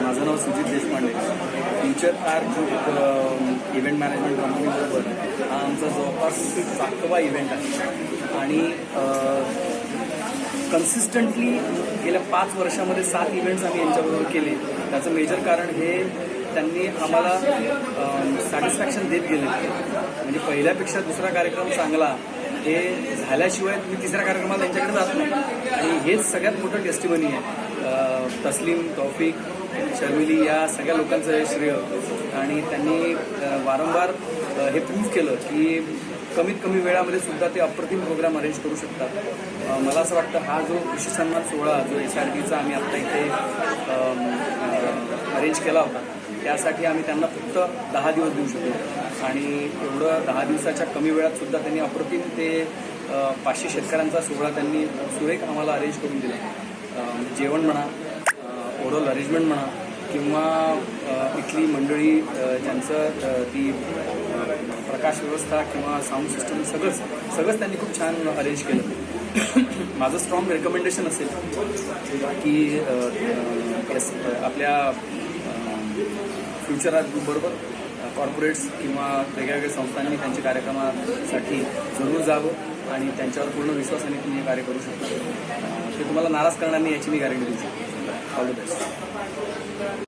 माझं नाव Sujit Deshpande. Future art event management कंपनीबरोबर हा आमचा जवळपास 7वा इव्हेंट आहे आणि कन्सिस्टंटली गेल्या 5 वर्षामध्ये 7 इव्हेंट्स आम्ही यांच्याबरोबर केले. त्याचं मेजर कारण हे त्यांनी आम्हाला सॅटिस्फॅक्शन देत गेले. म्हणजे पहिल्यापेक्षा दुसरा कार्यक्रम चांगला हे झाल्याशिवाय तुम्ही तिसऱ्या कार्यक्रमाला त्यांच्याकडे जात नाही आणि हेच सगळ्यात मोठं टेस्टिमनी आहे. तस्लीम, तौफिक, शर्मिली या सगळ्या लोकांचं हे श्रेय आणि त्यांनी वारंवार हे प्रूव्ह केलं की कमीत कमी वेळामध्ये सुद्धा ते अप्रतिम प्रोग्राम अरेंज करू शकतात. मला असं वाटतं हा जो कृषी सन्मान सोहळा जो SRTचा आम्ही आत्ता इथे अरेंज केला होता त्यासाठी आम्ही त्यांना फक्त 10 दिवस देऊ शकतो आणि एवढं 10 दिवसाच्या कमी वेळात सुद्धा त्यांनी अप्रतिम ते 500 शेतकऱ्यांचा सोहळा त्यांनी सुरेख आम्हाला अरेंज करून दिला. जेवण म्हणा, ओव्हरऑल अरेंजमेंट म्हणा किंवा इथली मंडळी ज्यांचं ती प्रकाश व्यवस्था किंवा साऊंड सिस्टम सगळंच त्यांनी खूप छान अरेंज केलं. माझं स्ट्रॉंग रेकमेंडेशन असेल की आपल्या फ्युचर आर्ट ग्रुपबरोबर कॉर्पोरेट्स किंवा वेगळ्या संस्थांनी त्यांच्या कार्यक्रमासाठी जरूर जावं आणि त्यांच्यावर पूर्ण विश्वासाने तुम्ही हे कार्य करू शकता. ते तुम्हाला नाराज करणार नाही याची मी गॅरंटी देऊ शकतो. All the best.